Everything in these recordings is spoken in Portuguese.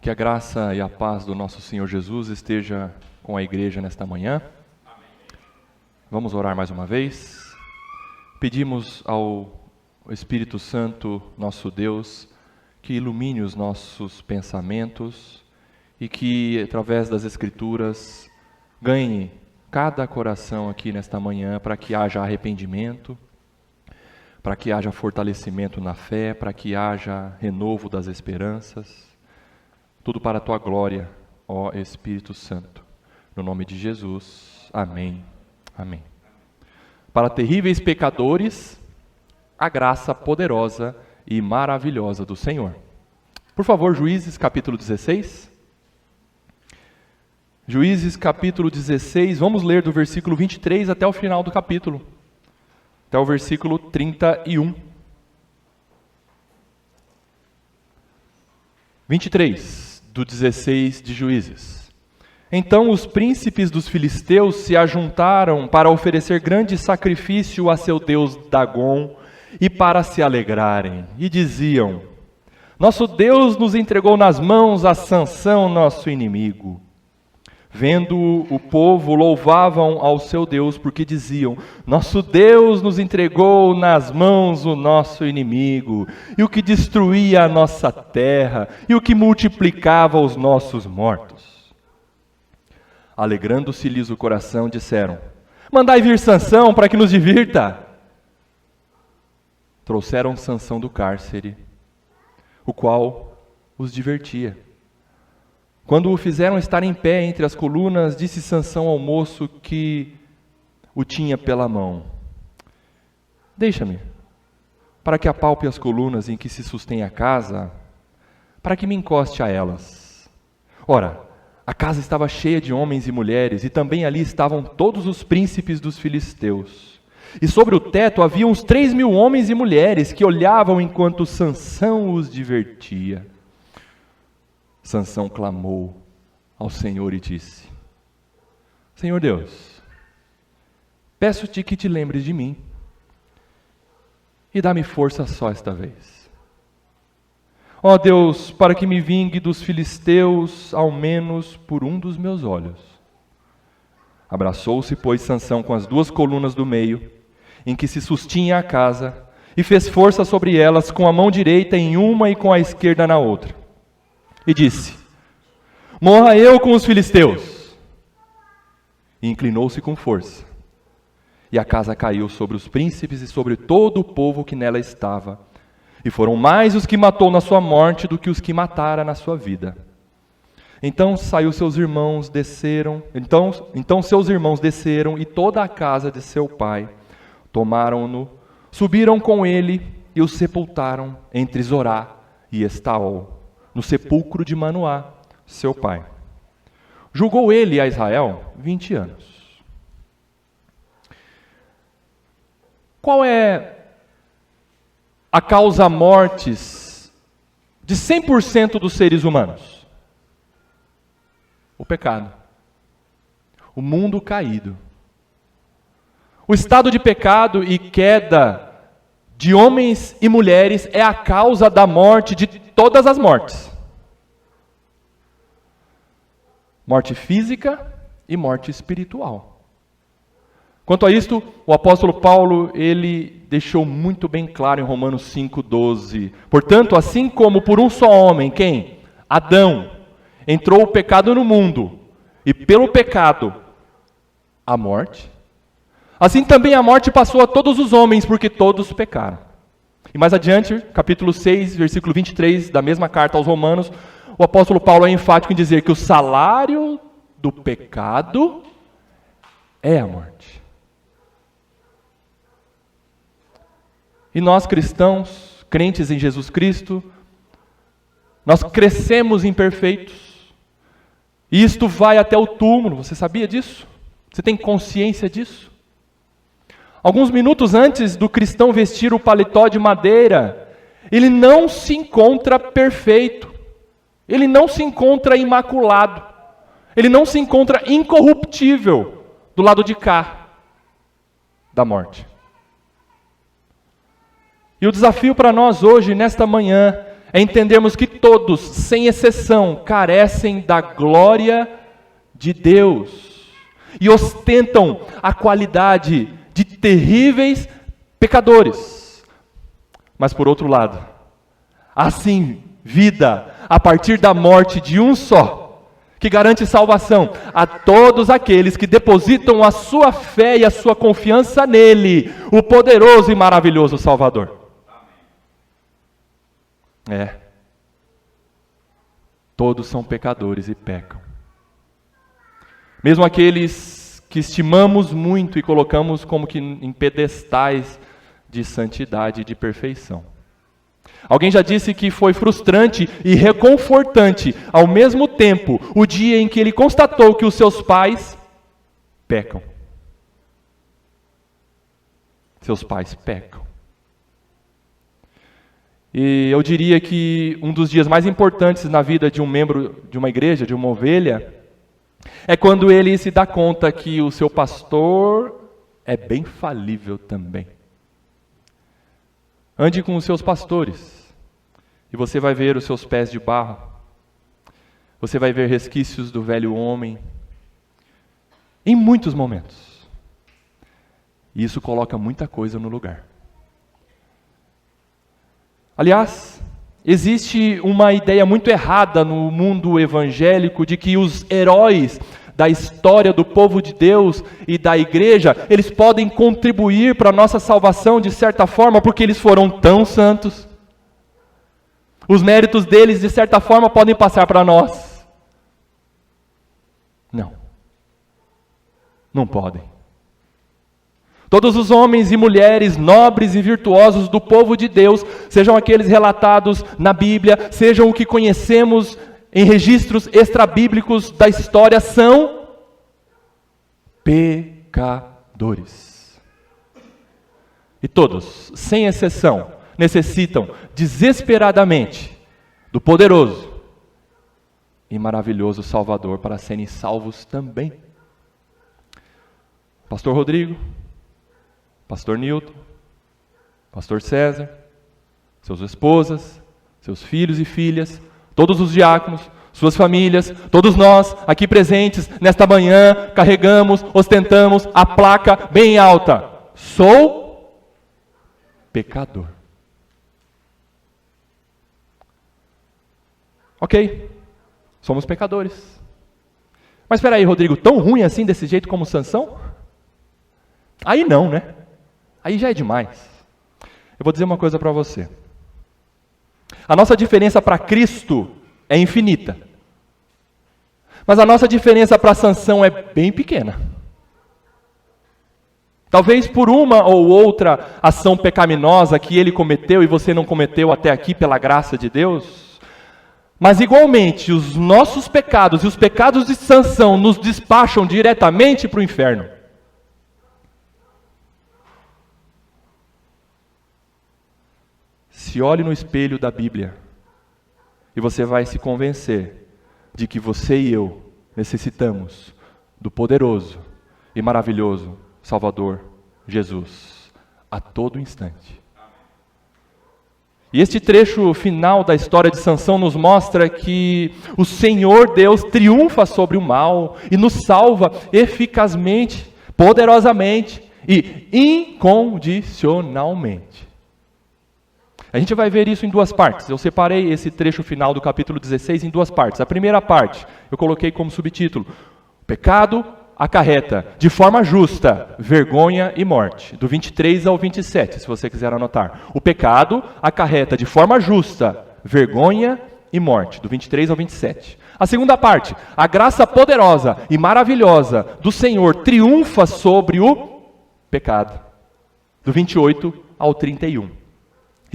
Que a graça e a paz do nosso Senhor Jesus esteja com a igreja nesta manhã. Vamos orar mais uma vez. Pedimos ao Espírito Santo, nosso Deus, que ilumine os nossos pensamentos e que, através das Escrituras, ganhe cada coração aqui nesta manhã para que haja arrependimento, para que haja fortalecimento na fé, para que haja renovo das esperanças. Tudo para a Tua glória, ó Espírito Santo. No nome de Jesus. Amém. Amém. Para terríveis pecadores, a graça poderosa e maravilhosa do Senhor. Por favor, Juízes capítulo 16. Juízes capítulo 16, vamos ler do versículo 23 até o final do capítulo. Até o versículo 31. 23, do 16 de Juízes. Então os príncipes dos filisteus se ajuntaram para oferecer grande sacrifício a seu deus Dagom e para se alegrarem. E diziam: Nosso Deus nos entregou nas mãos a Sansão, nosso inimigo. Vendo o povo, louvavam ao seu Deus, porque diziam: Nosso Deus nos entregou nas mãos o nosso inimigo, e o que destruía a nossa terra, e o que multiplicava os nossos mortos. Alegrando-se-lhes o coração, disseram: Mandai vir Sansão para que nos divirta. Trouxeram Sansão do cárcere, o qual os divertia. Quando o fizeram estar em pé entre as colunas, disse Sansão ao moço que o tinha pela mão: Deixa-me, para que apalpe as colunas em que se sustém a casa, para que me encoste a elas. Ora, a casa estava cheia de homens e mulheres, e também ali estavam todos os príncipes dos filisteus. E sobre o teto havia uns 3.000 homens e mulheres que olhavam enquanto Sansão os divertia. Sansão clamou ao Senhor e disse: Senhor Deus, peço-te que te lembres de mim e dá-me força só esta vez. Ó Deus, para que me vingue dos filisteus, ao menos por um dos meus olhos. Abraçou-se, pois, Sansão com as 2 colunas do meio, em que se sustinha a casa, e fez força sobre elas com a mão direita em uma e com a esquerda na outra. E disse: Morra eu com os filisteus. E inclinou-se com força. E a casa caiu sobre os príncipes e sobre todo o povo que nela estava. E foram mais os que matou na sua morte do que os que matara na sua vida. Então seus irmãos desceram e toda a casa de seu pai. Tomaram-no, subiram com ele e o sepultaram entre Zorá e Estaol, no sepulcro de Manoá, seu pai. Julgou ele a Israel 20 anos. Qual é a causa mortes de 100% dos seres humanos? O pecado. O mundo caído. O estado de pecado e queda de homens e mulheres é a causa da morte de todas as mortes. Morte física e morte espiritual. Quanto a isto, o apóstolo Paulo, ele deixou muito bem claro em Romanos 5,12. Portanto, assim como por um só homem, quem? Adão, entrou o pecado no mundo, e pelo pecado, a morte. Assim também a morte passou a todos os homens, porque todos pecaram. E mais adiante, capítulo 6, versículo 23, da mesma carta aos Romanos, o apóstolo Paulo é enfático em dizer que o salário do pecado é a morte. E nós cristãos, crentes em Jesus Cristo, nós crescemos imperfeitos. E isto vai até o túmulo, você sabia disso? Você tem consciência disso? Alguns minutos antes do cristão vestir o paletó de madeira, ele não se encontra perfeito, ele não se encontra imaculado, ele não se encontra incorruptível do lado de cá da morte. E o desafio para nós hoje, nesta manhã, é entendermos que todos, sem exceção, carecem da glória de Deus e ostentam a qualidade de terríveis pecadores. Mas por outro lado, há sim vida a partir da morte de um só, que garante salvação a todos aqueles que depositam a sua fé e a sua confiança nele, o poderoso e maravilhoso Salvador. Todos são pecadores e pecam. Mesmo aqueles que estimamos muito e colocamos como que em pedestais de santidade e de perfeição. Alguém já disse que foi frustrante e reconfortante ao mesmo tempo o dia em que ele constatou que os seus pais pecam. Seus pais pecam. E eu diria que um dos dias mais importantes na vida de um membro de uma igreja, de uma ovelha, é quando ele se dá conta que o seu pastor é bem falível também. Ande com os seus pastores e você vai ver os seus pés de barro. Você vai ver resquícios do velho homem em muitos momentos. E isso coloca muita coisa no lugar. Aliás, existe uma ideia muito errada no mundo evangélico de que os heróis da história do povo de Deus e da igreja, eles podem contribuir para a nossa salvação de certa forma, porque eles foram tão santos. Os méritos deles, de certa forma, podem passar para nós. Não podem. Todos os homens e mulheres nobres e virtuosos do povo de Deus, sejam aqueles relatados na Bíblia, sejam o que conhecemos em registros extrabíblicos da história, são pecadores. E todos, sem exceção, necessitam desesperadamente do poderoso e maravilhoso Salvador para serem salvos também. Pastor Rodrigo, Pastor Nilton, Pastor César, suas esposas, seus filhos e filhas, todos os diáconos, suas famílias, todos nós aqui presentes nesta manhã, carregamos, ostentamos a placa bem alta: sou pecador. Ok, somos pecadores. Mas espera aí, Rodrigo, tão ruim assim desse jeito como Sansão? Aí não, né? Aí já é demais. Eu vou dizer uma coisa para você. A nossa diferença para Cristo é infinita. Mas a nossa diferença para Sansão é bem pequena. Talvez por uma ou outra ação pecaminosa que ele cometeu e você não cometeu até aqui pela graça de Deus. Mas igualmente os nossos pecados e os pecados de Sansão nos despacham diretamente para o inferno. Se olhe no espelho da Bíblia e você vai se convencer de que você e eu necessitamos do poderoso e maravilhoso Salvador Jesus a todo instante. E este trecho final da história de Sansão nos mostra que o Senhor Deus triunfa sobre o mal e nos salva eficazmente, poderosamente e incondicionalmente. A gente vai ver isso em duas partes. Eu separei esse trecho final do capítulo 16 em duas partes. A primeira parte, eu coloquei como subtítulo: pecado acarreta, de forma justa, vergonha e morte. Do 23 ao 27, se você quiser anotar. O pecado acarreta, de forma justa, vergonha e morte. Do 23 ao 27. A segunda parte, a graça poderosa e maravilhosa do Senhor triunfa sobre o pecado. Do 28 ao 31.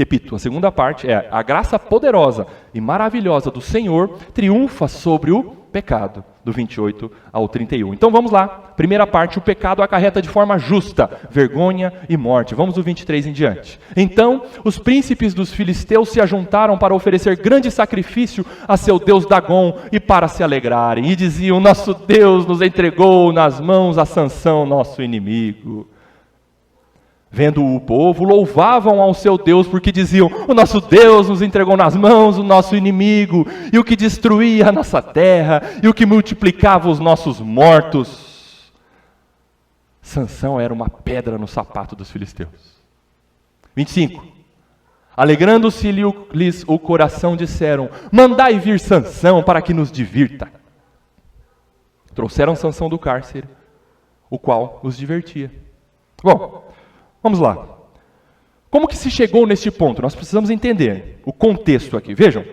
Repito, a segunda parte é: a graça poderosa e maravilhosa do Senhor triunfa sobre o pecado, do 28 ao 31. Então vamos lá, primeira parte: o pecado acarreta de forma justa, vergonha e morte. Vamos do 23 em diante. Então os príncipes dos filisteus se ajuntaram para oferecer grande sacrifício a seu deus Dagom e para se alegrarem, e diziam: nosso Deus nos entregou nas mãos a Sansão, nosso inimigo. Vendo o povo, louvavam ao seu Deus, porque diziam: o nosso Deus nos entregou nas mãos o nosso inimigo, e o que destruía a nossa terra, e o que multiplicava os nossos mortos. Sansão era uma pedra no sapato dos filisteus. 25. Alegrando-se-lhes o coração, disseram: mandai vir Sansão para que nos divirta. Trouxeram Sansão do cárcere, o qual os divertia. Bom, vamos lá. Como que se chegou neste ponto? Nós precisamos entender o contexto aqui. Vejam,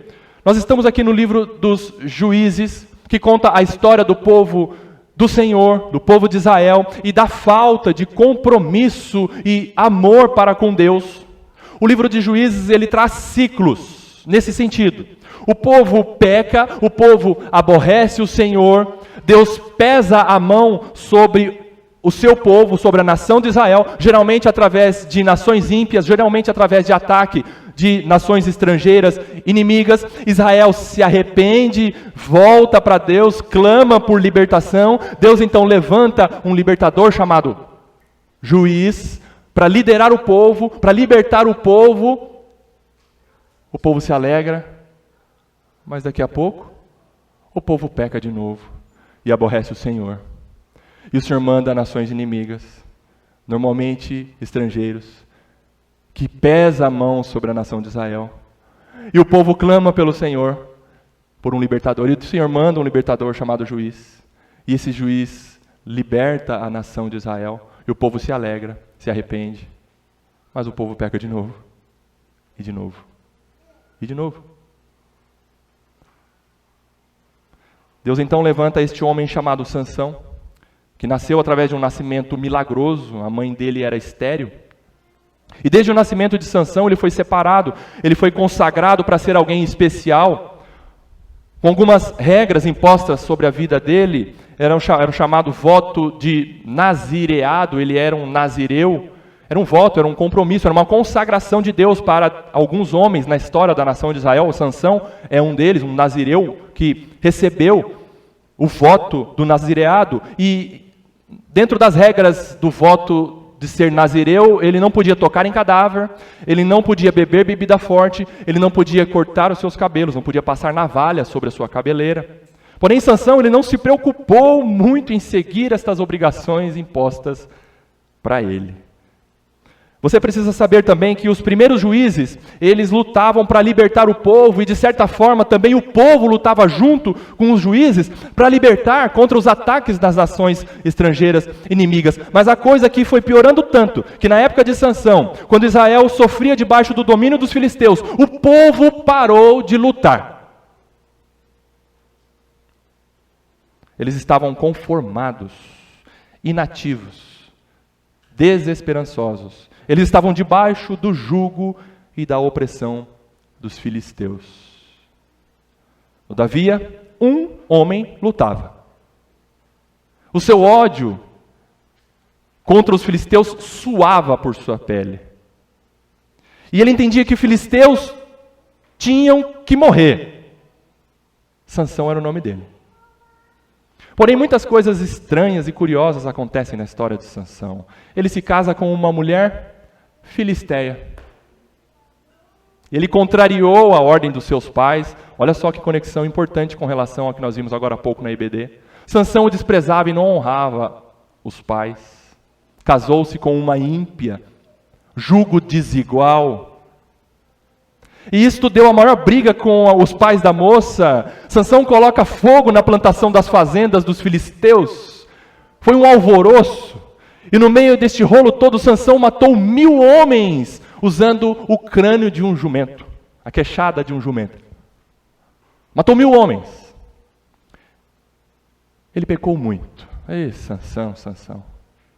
nós estamos aqui no livro dos Juízes, que conta a história do povo do Senhor, do povo de Israel, e da falta de compromisso e amor para com Deus. O livro de Juízes, ele traz ciclos nesse sentido. O povo peca, o povo aborrece o Senhor, Deus pesa a mão sobre o seu povo, sobre a nação de Israel, geralmente através de nações ímpias, geralmente através de ataque de nações estrangeiras, inimigas. Israel se arrepende, volta para Deus, clama por libertação. Deus então levanta um libertador chamado juiz, para liderar o povo, para libertar o povo. O povo se alegra, mas daqui a pouco, o povo peca de novo e aborrece o Senhor. E o Senhor manda nações inimigas, normalmente estrangeiros, que pesa a mão sobre a nação de Israel. E o povo clama pelo Senhor, por um libertador. E o Senhor manda um libertador chamado juiz. E esse juiz liberta a nação de Israel. E o povo se alegra, se arrepende. Mas o povo peca de novo. E de novo. E de novo. Deus então levanta este homem chamado Sansão, que nasceu através de um nascimento milagroso. A mãe dele era estéril. E desde o nascimento de Sansão ele foi separado, ele foi consagrado para ser alguém especial, com algumas regras impostas sobre a vida dele. Era o chamado voto de nazireado. Ele era um nazireu, era um voto, era um compromisso, era uma consagração de Deus para alguns homens na história da nação de Israel. O Sansão é um deles, um nazireu que recebeu o voto do nazireado. E dentro das regras do voto de ser nazireu, ele não podia tocar em cadáver, ele não podia beber bebida forte, ele não podia cortar os seus cabelos, não podia passar navalha sobre a sua cabeleira. Porém, Sansão, ele não se preocupou muito em seguir estas obrigações impostas para ele. Você precisa saber também que os primeiros juízes, eles lutavam para libertar o povo, e de certa forma também o povo lutava junto com os juízes para libertar contra os ataques das nações estrangeiras inimigas. Mas a coisa aqui foi piorando tanto, que na época de Sansão, quando Israel sofria debaixo do domínio dos filisteus, o povo parou de lutar. Eles estavam conformados, inativos, desesperançosos. Eles estavam debaixo do jugo e da opressão dos filisteus. Todavia, um homem lutava. O seu ódio contra os filisteus suava por sua pele. E ele entendia que os filisteus tinham que morrer. Sansão era o nome dele. Porém, muitas coisas estranhas e curiosas acontecem na história de Sansão. Ele se casa com uma mulher filisteia. Ele contrariou a ordem dos seus pais. Olha só que conexão importante com relação ao que nós vimos agora há pouco na IBD. Sansão o desprezava e não honrava os pais. Casou-se com uma ímpia, jugo desigual. E isto deu a maior briga com os pais da moça. Sansão coloca fogo na plantação das fazendas dos filisteus. Foi um alvoroço. E no meio deste rolo todo, Sansão matou 1000 homens, usando o crânio de um jumento, a queixada de um jumento. Matou 1000 homens. Ele pecou muito. Ei, Sansão.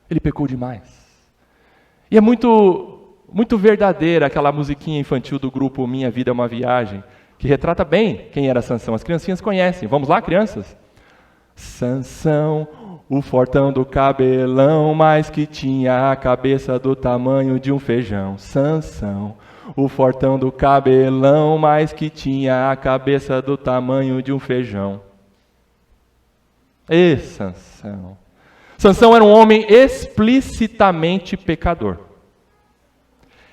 Ele pecou demais. E é muito verdadeira aquela musiquinha infantil do grupo Minha Vida é uma Viagem, que retrata bem quem era Sansão. As criancinhas conhecem. Vamos lá, crianças? Sansão, o fortão do cabelão, mas que tinha a cabeça do tamanho de um feijão. Sansão, o fortão do cabelão, mas que tinha a cabeça do tamanho de um feijão. E Sansão. Sansão era um homem explicitamente pecador.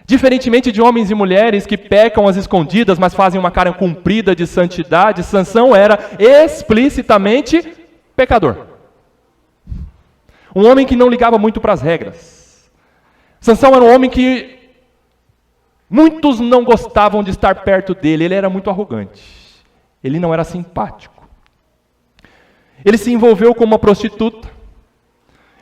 Diferentemente de homens e mulheres que pecam às escondidas, mas fazem uma cara cumprida de santidade, Sansão era explicitamente pecador. Um homem que não ligava muito para as regras. Sansão era um homem que muitos não gostavam de estar perto dele, ele era muito arrogante. Ele não era simpático. Ele se envolveu com uma prostituta.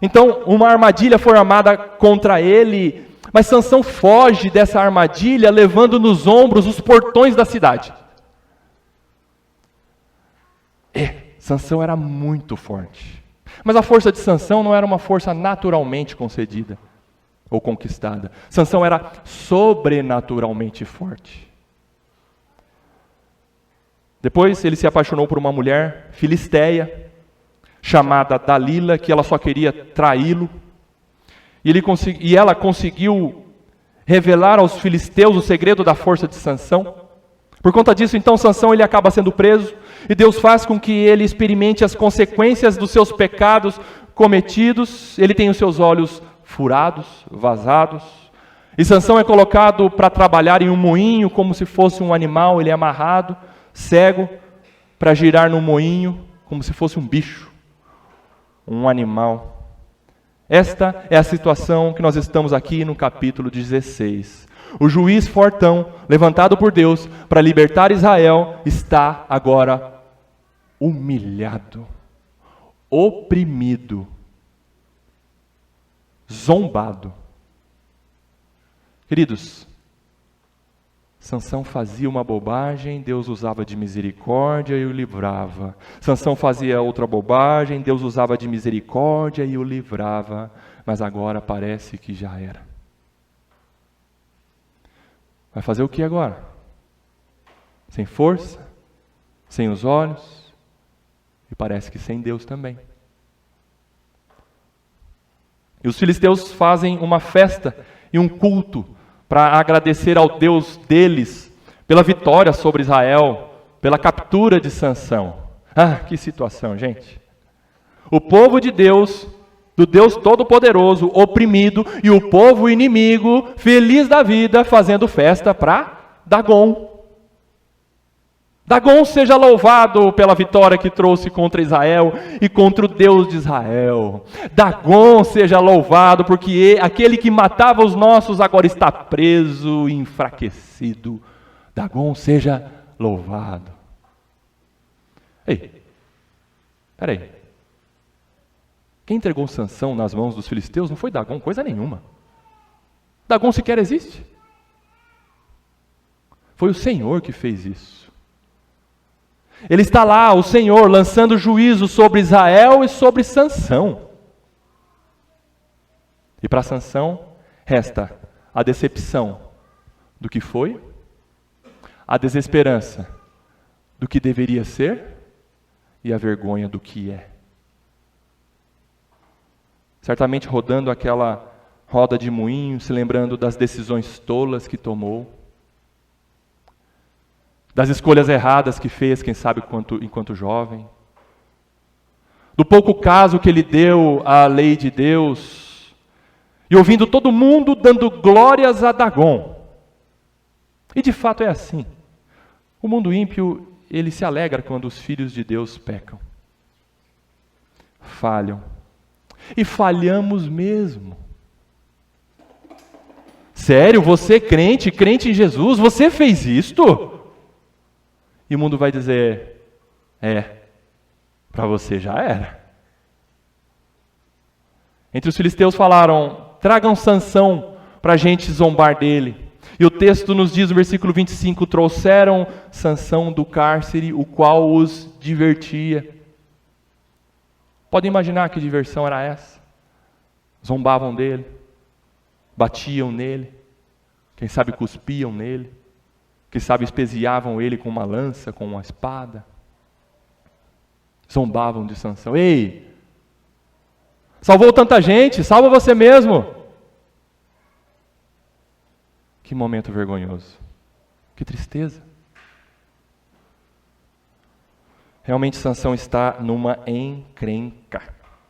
Então, uma armadilha foi armada contra ele, mas Sansão foge dessa armadilha, levando nos ombros os portões da cidade. Sansão era muito forte. Mas a força de Sansão não era uma força naturalmente concedida ou conquistada. Sansão era sobrenaturalmente forte. Depois ele se apaixonou por uma mulher filisteia, chamada Dalila, que ela só queria traí-lo. E ela conseguiu revelar aos filisteus o segredo da força de Sansão. Por conta disso, então, Sansão ele acaba sendo preso, e Deus faz com que ele experimente as consequências dos seus pecados cometidos. Ele tem os seus olhos furados, vazados, e Sansão é colocado para trabalhar em um moinho, como se fosse um animal. Ele é amarrado, cego, para girar no moinho, como se fosse um bicho, um animal. Esta é a situação que nós estamos aqui no capítulo 16. O juiz fortão, levantado por Deus para libertar Israel, está agora humilhado, oprimido, zombado. Queridos, Sansão fazia uma bobagem, Deus usava de misericórdia e o livrava. Sansão fazia outra bobagem, Deus usava de misericórdia e o livrava. Mas agora parece que já era. Vai fazer o que agora? Sem força, sem os olhos, e parece que sem Deus também. E os filisteus fazem uma festa e um culto para agradecer ao Deus deles pela vitória sobre Israel, pela captura de Sansão. Ah, que situação, gente. O povo de Deus, do Deus Todo-Poderoso, oprimido, e o povo inimigo, feliz da vida, fazendo festa para Dagon. Dagon seja louvado pela vitória que trouxe contra Israel e contra o Deus de Israel. Dagon seja louvado porque aquele que matava os nossos agora está preso e enfraquecido. Dagon seja louvado. Ei, peraí. Quem entregou Sansão nas mãos dos filisteus não foi Dagon, coisa nenhuma. Dagon sequer existe. Foi o Senhor que fez isso. Ele está lá, o Senhor, lançando juízo sobre Israel e sobre Sansão. E para Sansão resta a decepção do que foi, a desesperança do que deveria ser e a vergonha do que é. Certamente rodando aquela roda de moinho, se lembrando das decisões tolas que tomou, das escolhas erradas que fez, quem sabe enquanto jovem, do pouco caso que ele deu à lei de Deus, e ouvindo todo mundo dando glórias a Dagon. E de fato é assim. O mundo ímpio, ele se alegra quando os filhos de Deus pecam, falham, e falhamos mesmo. Sério, você crente em Jesus, você fez isto? E o mundo vai dizer, para você já era. Entre os filisteus falaram, tragam Sansão para a gente zombar dele. E o texto nos diz, no versículo 25, trouxeram Sansão do cárcere, o qual os divertia. Podem imaginar que diversão era essa? Zombavam dele, batiam nele, quem sabe cuspiam nele. Que sabe, espesiavam ele com uma lança, com uma espada. Zombavam de Sansão. Ei, salvou tanta gente, salva você mesmo. Que momento vergonhoso. Que tristeza. Realmente Sansão está numa encrenca.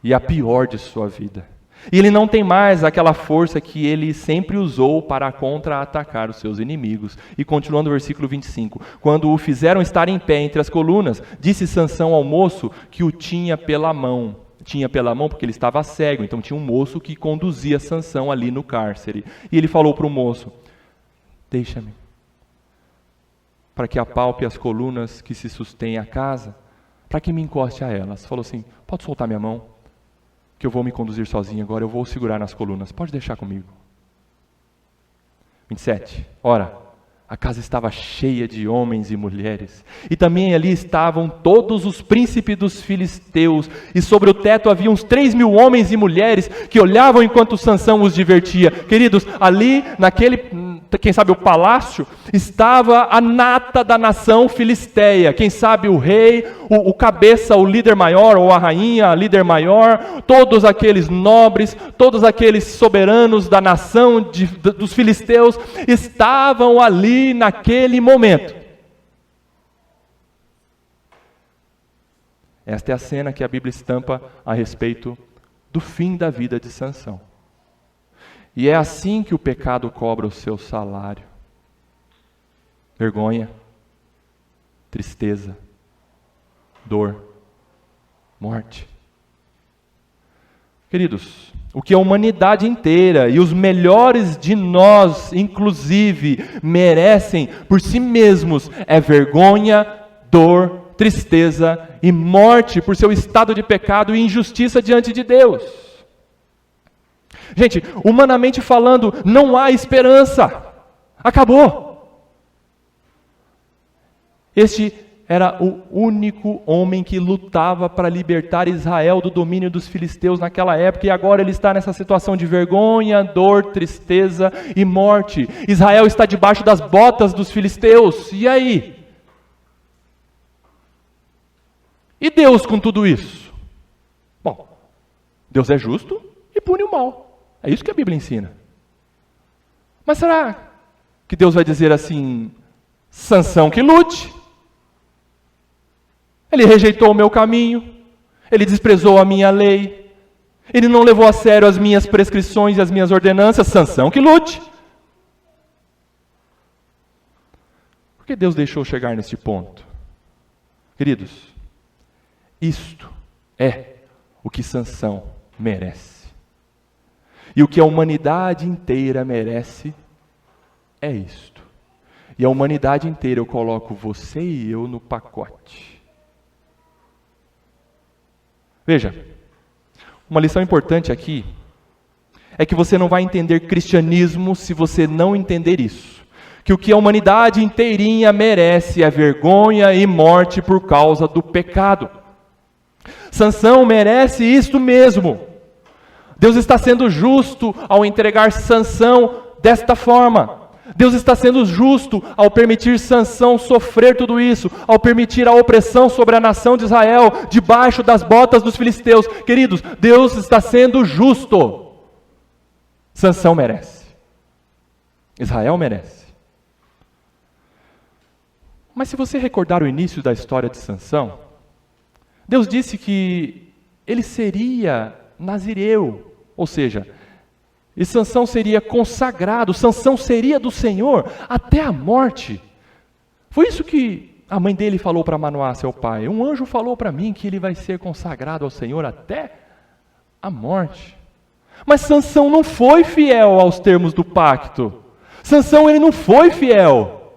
E a pior de sua vida. E ele não tem mais aquela força que ele sempre usou para contra-atacar os seus inimigos. E continuando o versículo 25. Quando o fizeram estar em pé entre as colunas, disse Sansão ao moço que o tinha pela mão. Tinha pela mão porque ele estava cego, então tinha um moço que conduzia Sansão ali no cárcere. E ele falou para o moço: deixa-me, para que apalpe as colunas que se sustêm a casa, para que me encoste a elas. Falou assim: pode soltar minha mão, que eu vou me conduzir sozinho agora, eu vou segurar nas colunas, pode deixar comigo. 27. Ora, a casa estava cheia de homens e mulheres, e também ali estavam todos os príncipes dos filisteus, e sobre o teto havia uns 3.000 homens e mulheres que olhavam enquanto Sansão os divertia. Queridos, ali naquele, quem sabe o palácio, estava a nata da nação filisteia, quem sabe o rei, o cabeça, o líder maior, ou a rainha, a líder maior, todos aqueles nobres, todos aqueles soberanos da nação dos filisteus, estavam ali naquele momento. Esta é a cena que a Bíblia estampa a respeito do fim da vida de Sansão. E é assim que o pecado cobra o seu salário: vergonha, tristeza, dor, morte. Queridos, o que a humanidade inteira e os melhores de nós, inclusive, merecem por si mesmos é vergonha, dor, tristeza e morte por seu estado de pecado e injustiça diante de Deus. Gente, humanamente falando, não há esperança. Acabou. Este era o único homem que lutava para libertar Israel do domínio dos filisteus naquela época, e agora ele está nessa situação de vergonha, dor, tristeza e morte. Israel está debaixo das botas dos filisteus. E aí? E Deus com tudo isso? Bom, Deus é justo e pune o mal. É isso que a Bíblia ensina. Mas será que Deus vai dizer assim: Sansão que lute? Ele rejeitou o meu caminho, ele desprezou a minha lei, ele não levou a sério as minhas prescrições e as minhas ordenanças. Sansão que lute. Por que Deus deixou chegar neste ponto? Queridos, isto é o que Sansão merece. E o que a humanidade inteira merece é isto. E a humanidade inteira, eu coloco você e eu no pacote. Veja, uma lição importante aqui é que você não vai entender cristianismo se você não entender isso. Que o que a humanidade inteirinha merece é vergonha e morte por causa do pecado. Sansão merece isto mesmo. Deus está sendo justo ao entregar Sansão desta forma. Deus está sendo justo ao permitir Sansão sofrer tudo isso, ao permitir a opressão sobre a nação de Israel, debaixo das botas dos filisteus. Queridos, Deus está sendo justo. Sansão merece. Israel merece. Mas se você recordar o início da história de Sansão, Deus disse que ele seria nazireu, ou seja, e Sansão seria consagrado, Sansão seria do Senhor até a morte. Foi isso que a mãe dele falou para Manoá, seu pai. Um anjo falou para mim que ele vai ser consagrado ao Senhor até a morte. Mas Sansão não foi fiel aos termos do pacto. Sansão, ele não foi fiel.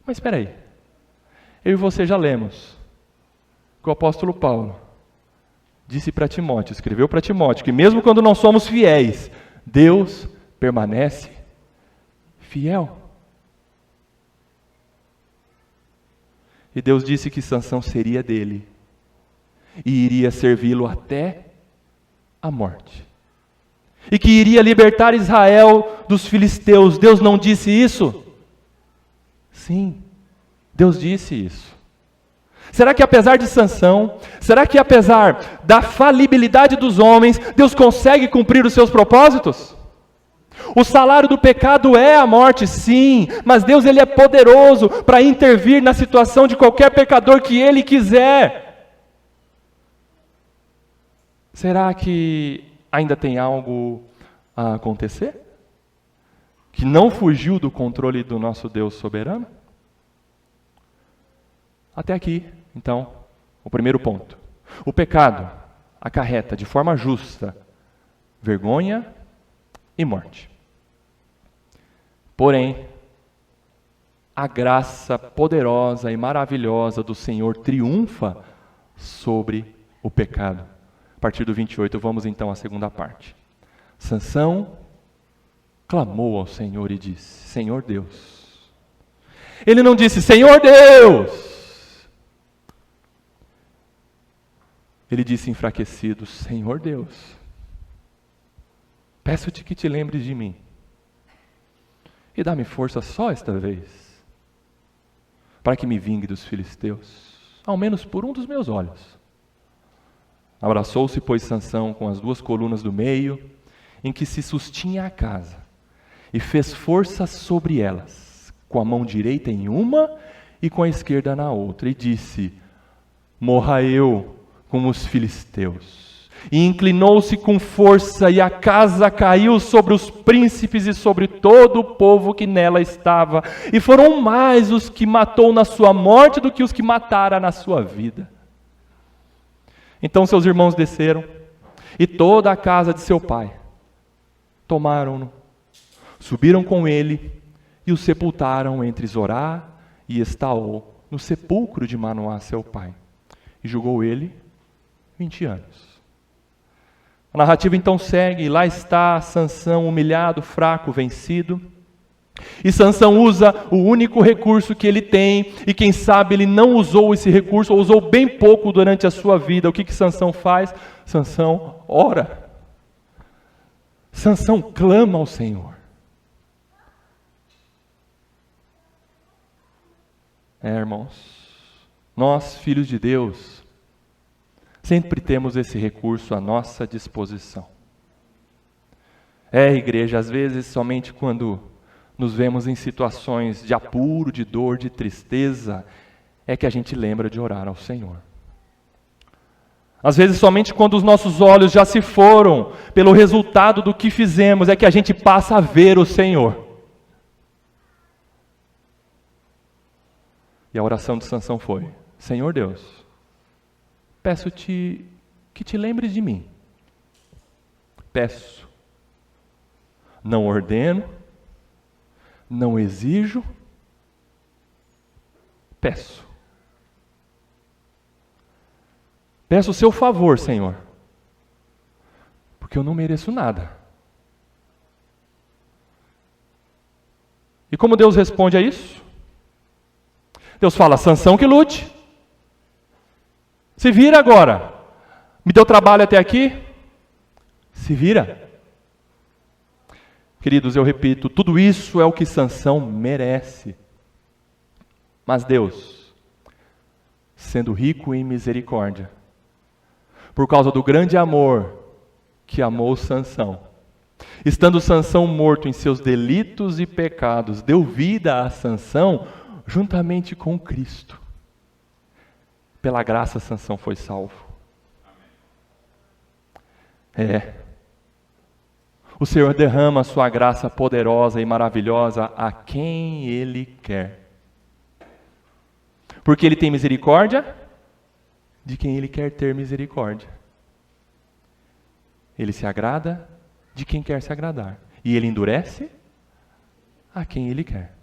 Mas espera aí. Eu e você já lemos que o apóstolo Paulo disse para Timóteo, escreveu para Timóteo, que mesmo quando não somos fiéis, Deus permanece fiel. E Deus disse que Sansão seria dele e iria servi-lo até a morte. E que iria libertar Israel dos filisteus. Deus não disse isso? Sim, Deus disse isso. Será que apesar de Sansão, será que apesar da falibilidade dos homens, Deus consegue cumprir os seus propósitos? O salário do pecado é a morte, sim, mas Deus, ele é poderoso para intervir na situação de qualquer pecador que ele quiser. Será que ainda tem algo a acontecer? Que não fugiu do controle do nosso Deus soberano? Até aqui, então, o primeiro ponto. O pecado acarreta de forma justa vergonha e morte. Porém, a graça poderosa e maravilhosa do Senhor triunfa sobre o pecado. A partir do 28, vamos então à segunda parte. Sansão clamou ao Senhor e disse: Senhor Deus. Ele não disse: Senhor Deus. Ele disse enfraquecido: Senhor Deus, peço-te que te lembres de mim e dá-me força só esta vez, para que me vingue dos filisteus, ao menos por um dos meus olhos. Abraçou-se, pois, Sansão com as duas colunas do meio, em que se sustinha a casa, e fez força sobre elas, com a mão direita em uma e com a esquerda na outra, e disse: morra eu como os filisteus. E inclinou-se com força, e a casa caiu sobre os príncipes e sobre todo o povo que nela estava. E foram mais os que matou na sua morte do que os que matara na sua vida. Então seus irmãos desceram, e toda a casa de seu pai tomaram-no, subiram com ele e o sepultaram entre Zorá e Estaol, no sepulcro de Manoá, seu pai. E julgou ele 20 anos. A narrativa então segue, e lá está Sansão humilhado, fraco, vencido. E Sansão usa o único recurso que ele tem, e quem sabe ele não usou esse recurso, ou usou bem pouco durante a sua vida. O que Sansão faz? Sansão ora. Sansão clama ao Senhor. Irmãos, nós, filhos de Deus, sempre temos esse recurso à nossa disposição. Igreja, às vezes somente quando nos vemos em situações de apuro, de dor, de tristeza, é que a gente lembra de orar ao Senhor. Às vezes somente quando os nossos olhos já se foram pelo resultado do que fizemos, é que a gente passa a ver o Senhor. E a oração de Sansão foi: Senhor Deus, peço-te que te lembres de mim. Peço. Não ordeno, não exijo, peço. Peço o seu favor, Senhor, porque eu não mereço nada. E como Deus responde a isso? Deus fala: Sansão que lute. Se vira agora. Me deu trabalho até aqui? Se vira. Queridos, eu repito, tudo isso é o que Sansão merece. Mas Deus, sendo rico em misericórdia, por causa do grande amor que amou Sansão, estando Sansão morto em seus delitos e pecados, deu vida a Sansão juntamente com Cristo. Pela graça, Sansão foi salvo. O Senhor derrama a sua graça poderosa e maravilhosa a quem Ele quer. Porque Ele tem misericórdia de quem Ele quer ter misericórdia. Ele se agrada de quem quer se agradar. E Ele endurece a quem Ele quer.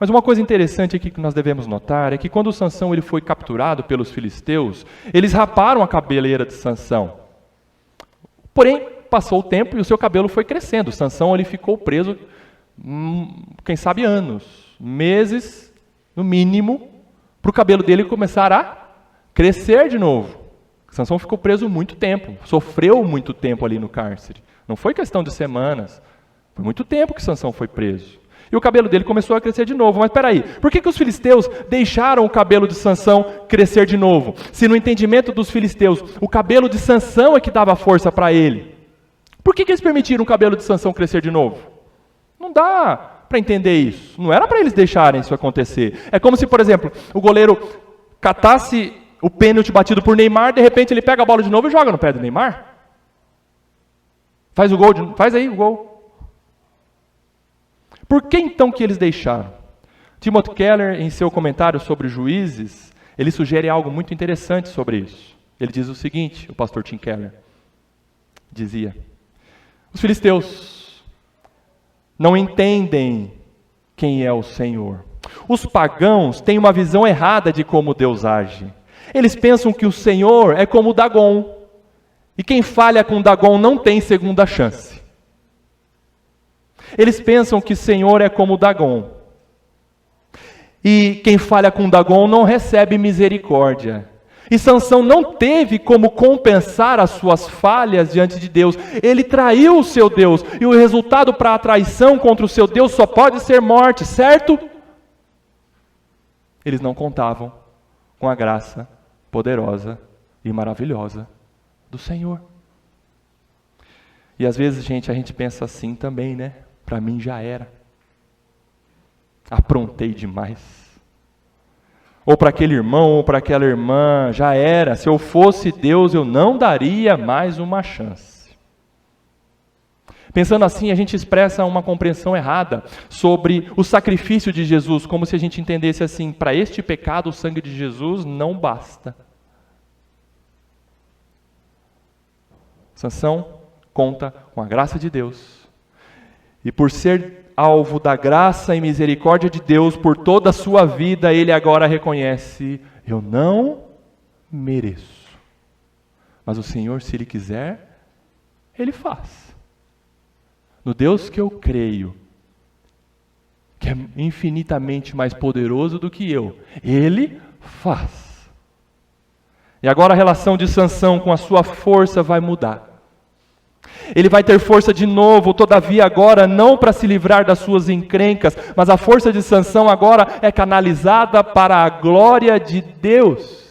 Mas uma coisa interessante aqui que nós devemos notar é que quando Sansão ele foi capturado pelos filisteus, eles raparam a cabeleira de Sansão. Porém, passou o tempo e o seu cabelo foi crescendo. Sansão ele ficou preso, quem sabe anos, meses, no mínimo, para o cabelo dele começar a crescer de novo. Sansão ficou preso muito tempo, sofreu muito tempo ali no cárcere. Não foi questão de semanas, foi muito tempo que Sansão foi preso. E o cabelo dele começou a crescer de novo. Mas espera aí, por que os filisteus deixaram o cabelo de Sansão crescer de novo? Se no entendimento dos filisteus, o cabelo de Sansão é que dava força para ele. Por que eles permitiram o cabelo de Sansão crescer de novo? Não dá para entender isso. Não era para eles deixarem isso acontecer. É como se, por exemplo, o goleiro catasse o pênalti batido por Neymar, de repente ele pega a bola de novo e joga no pé do Neymar. Faz o gol, faz aí o gol. Por que então que eles deixaram? Timothy Keller, em seu comentário sobre Juízes, ele sugere algo muito interessante sobre isso. Ele diz o seguinte, o pastor Tim Keller dizia: os filisteus não entendem quem é o Senhor. Os pagãos têm uma visão errada de como Deus age. Eles pensam que o Senhor é como Dagon. E quem falha com Dagon não tem segunda chance. Eles pensam que o Senhor é como Dagon. E quem falha com Dagon não recebe misericórdia. E Sansão não teve como compensar as suas falhas diante de Deus. Ele traiu o seu Deus. E o resultado para a traição contra o seu Deus só pode ser morte, certo? Eles não contavam com a graça poderosa e maravilhosa do Senhor. E às vezes, gente, a gente pensa assim também, né? Para mim já era. Aprontei demais. Ou para aquele irmão, ou para aquela irmã, já era. Se eu fosse Deus, eu não daria mais uma chance. Pensando assim, a gente expressa uma compreensão errada sobre o sacrifício de Jesus, como se a gente entendesse assim: para este pecado o sangue de Jesus não basta. Sansão conta com a graça de Deus. E por ser alvo da graça e misericórdia de Deus por toda a sua vida, ele agora reconhece: eu não mereço. Mas o Senhor, se Ele quiser, Ele faz. No Deus que eu creio, que é infinitamente mais poderoso do que eu, Ele faz. E agora a relação de Sansão com a sua força vai mudar. Ele vai ter força de novo, todavia agora não para se livrar das suas encrencas, mas a força de Sansão agora é canalizada para a glória de Deus.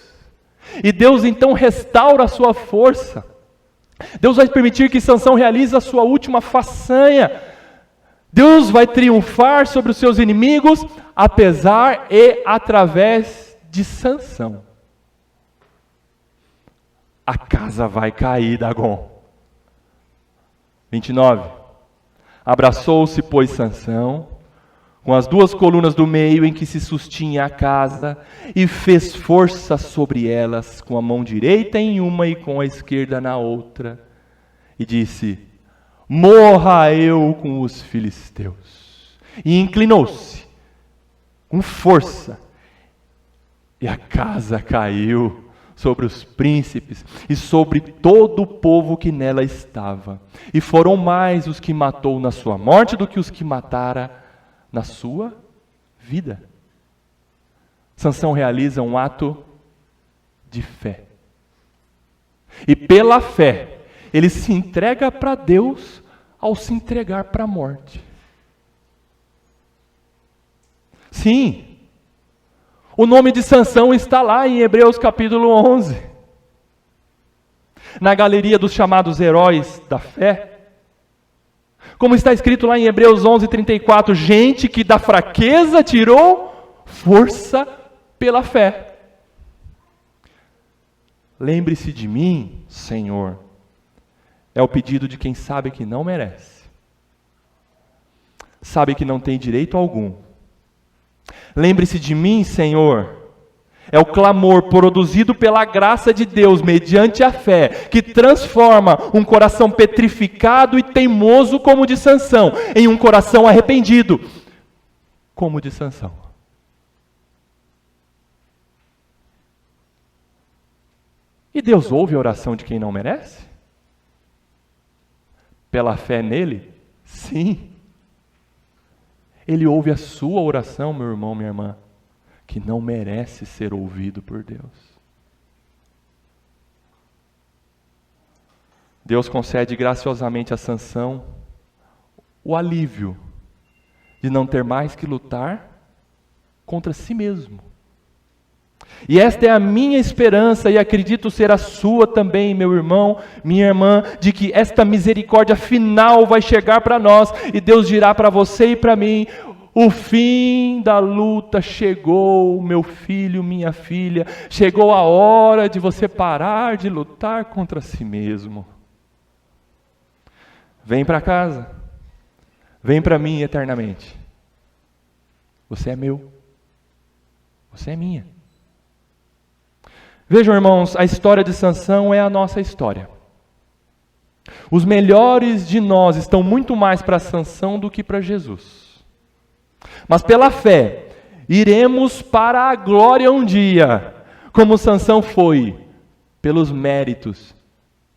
E Deus então restaura a sua força. Deus vai permitir que Sansão realize a sua última façanha. Deus vai triunfar sobre os seus inimigos, apesar e através de Sansão. A casa vai cair, Dagon. 29. Abraçou-se, pois, Sansão, com as duas colunas do meio em que se sustinha a casa, e fez força sobre elas, com a mão direita em uma e com a esquerda na outra, e disse: morra eu com os filisteus. E inclinou-se com força, e a casa caiu sobre os príncipes e sobre todo o povo que nela estava. E foram mais os que matou na sua morte do que os que matara na sua vida. Sansão realiza um ato de fé. E pela fé, ele se entrega para Deus ao se entregar para a morte. Sim, o nome de Sansão está lá em Hebreus capítulo 11. Na galeria dos chamados heróis da fé. Como está escrito lá em Hebreus 11:34, gente que da fraqueza tirou força pela fé. Lembre-se de mim, Senhor. É o pedido de quem sabe que não merece. Sabe que não tem direito algum. Lembre-se de mim, Senhor. É o clamor produzido pela graça de Deus, mediante a fé, que transforma um coração petrificado e teimoso como o de Sansão, em um coração arrependido, como o de Sansão. E Deus ouve a oração de quem não merece? Pela fé nele? Sim. Ele ouve a sua oração, meu irmão, minha irmã, que não merece ser ouvido por Deus. Deus concede graciosamente a Sansão o alívio de não ter mais que lutar contra si mesmo. E esta é a minha esperança, e acredito ser a sua também, meu irmão, minha irmã, de que esta misericórdia final vai chegar para nós, e Deus dirá para você e para mim: O fim da luta chegou, meu filho, minha filha. Chegou a hora de você parar de lutar contra si mesmo. Vem para casa. Vem para mim eternamente. Você é meu. Você é minha. Vejam, irmãos, a história de Sansão é a nossa história. Os melhores de nós estão muito mais para Sansão do que para Jesus. Mas pela fé, iremos para a glória um dia, como Sansão foi, pelos méritos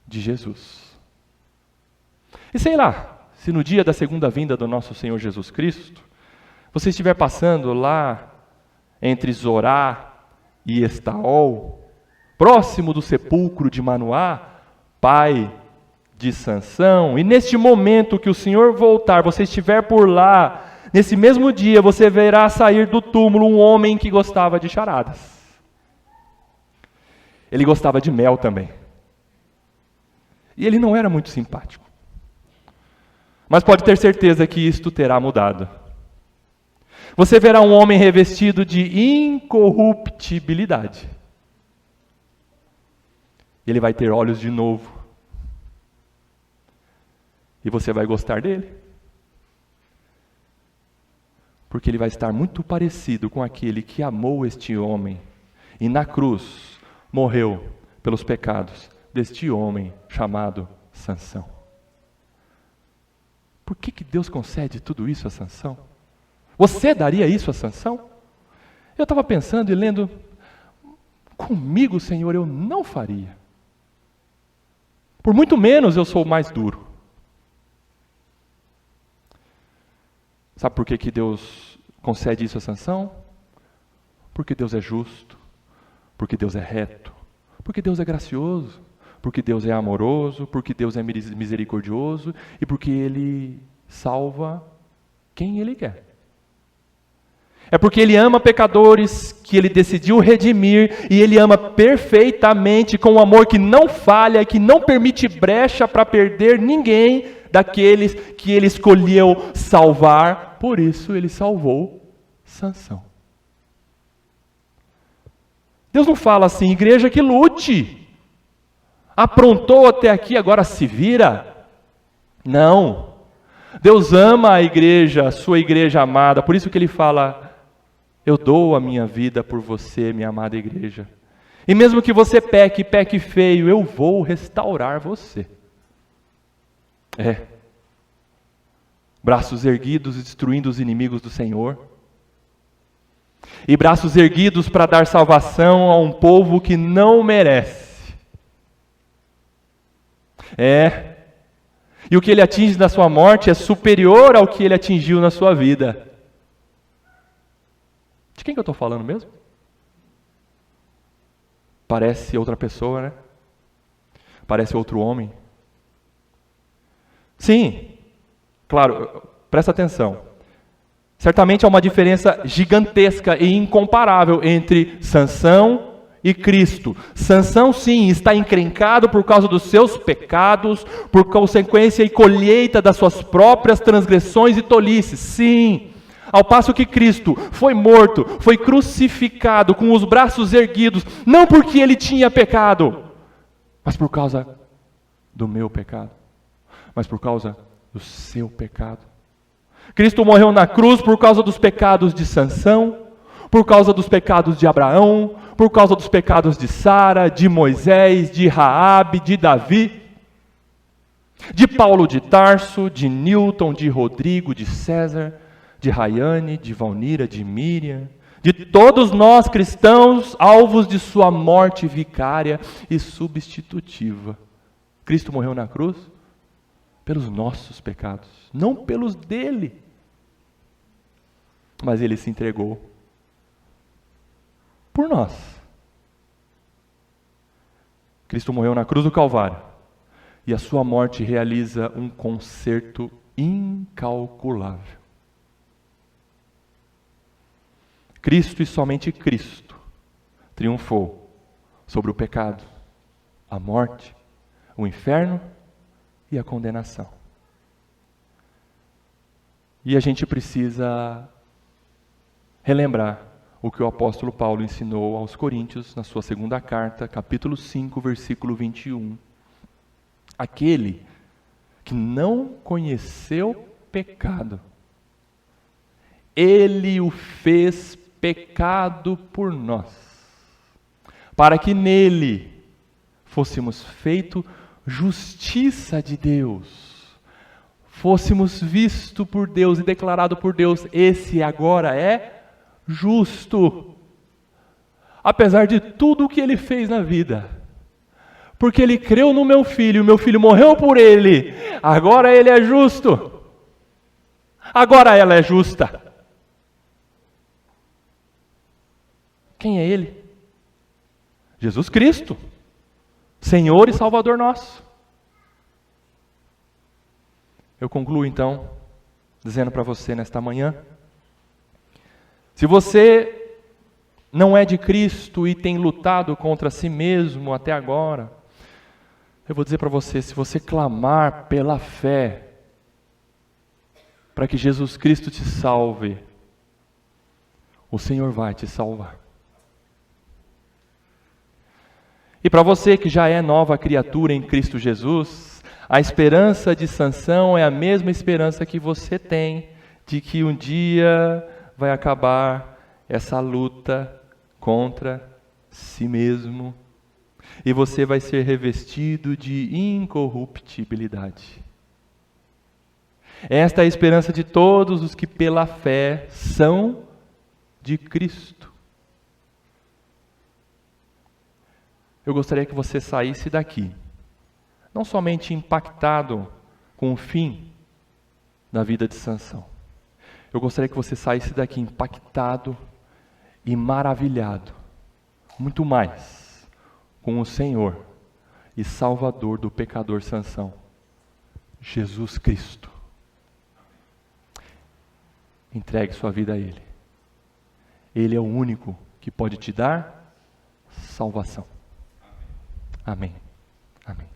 de Jesus. E sei lá, se no dia da segunda vinda do nosso Senhor Jesus Cristo, você estiver passando lá entre Zorá e Estaol, próximo do sepulcro de Manoá, pai de Sansão, e neste momento que o Senhor voltar, você estiver por lá, nesse mesmo dia você verá sair do túmulo um homem que gostava de charadas. Ele gostava de mel também. E ele não era muito simpático. Mas pode ter certeza que isto terá mudado. Você verá um homem revestido de incorruptibilidade. Ele vai ter olhos de novo. E você vai gostar dele. Porque ele vai estar muito parecido com aquele que amou este homem e na cruz morreu pelos pecados deste homem chamado Sansão. Por que Deus concede tudo isso a Sansão? Você daria isso a Sansão? Eu estava pensando e lendo, comigo, Senhor, eu não faria. Por muito menos eu sou mais duro. Sabe por que Deus concede isso a Sansão? Porque Deus é justo, porque Deus é reto, porque Deus é gracioso, porque Deus é amoroso, porque Deus é misericordioso e porque Ele salva quem Ele quer. É porque Ele ama pecadores que Ele decidiu redimir e Ele ama perfeitamente com um amor que não falha, que não permite brecha para perder ninguém daqueles que Ele escolheu salvar. Por isso Ele salvou Sansão. Deus não fala assim, igreja que lute. Aprontou até aqui, agora se vira. Não. Deus ama a igreja, a sua igreja amada. Por isso que Ele fala, eu dou a minha vida por você, minha amada igreja. E mesmo que você peque feio, eu vou restaurar você. Braços erguidos e destruindo os inimigos do Senhor. E braços erguidos para dar salvação a um povo que não merece. E o que Ele atinge na sua morte é superior ao que Ele atingiu na sua vida. De quem que eu estou falando mesmo? Parece outra pessoa, né? Parece outro homem. Sim. Claro, presta atenção. Certamente há uma diferença gigantesca e incomparável entre Sansão e Cristo. Sansão, sim, está encrencado por causa dos seus pecados, por consequência e colheita das suas próprias transgressões e tolices. Sim. Ao passo que Cristo foi morto, foi crucificado com os braços erguidos, não porque Ele tinha pecado, mas por causa do meu pecado, mas por causa do seu pecado. Cristo morreu na cruz por causa dos pecados de Sansão, por causa dos pecados de Abraão, por causa dos pecados de Sara, de Moisés, de Raabe, de Davi, de Paulo de Tarso, de Newton, de Rodrigo, de César, de Rayane, de Valnira, de Miriam, de todos nós cristãos, alvos de sua morte vicária e substitutiva. Cristo morreu na cruz pelos nossos pecados, não pelos dele. Mas Ele se entregou por nós. Cristo morreu na cruz do Calvário e a sua morte realiza um concerto incalculável. Cristo e somente Cristo triunfou sobre o pecado, a morte, o inferno e a condenação. E a gente precisa relembrar o que o apóstolo Paulo ensinou aos Coríntios na sua segunda carta, capítulo 5, versículo 21. Aquele que não conheceu pecado, ele o fez pecado por nós, para que nele fôssemos feito justiça de Deus, fôssemos visto por Deus e declarado por Deus, esse agora é justo, apesar de tudo o que ele fez na vida, porque ele creu no meu filho, o meu filho morreu por ele, agora ele é justo, agora ela é justa. Quem é ele? Jesus Cristo, Senhor e Salvador nosso. Eu concluo então, dizendo para você nesta manhã, se você não é de Cristo e tem lutado contra si mesmo até agora, eu vou dizer para você, se você clamar pela fé, para que Jesus Cristo te salve, o Senhor vai te salvar. E para você que já é nova criatura em Cristo Jesus, a esperança de Sansão é a mesma esperança que você tem, de que um dia vai acabar essa luta contra si mesmo, e você vai ser revestido de incorruptibilidade. Esta é a esperança de todos os que pela fé são de Cristo. Eu gostaria que você saísse daqui, não somente impactado com o fim da vida de Sansão. Eu gostaria que você saísse daqui impactado e maravilhado, muito mais, com o Senhor e Salvador do pecador Sansão, Jesus Cristo. Entregue sua vida a Ele. Ele é o único que pode te dar salvação. Amém. Amém.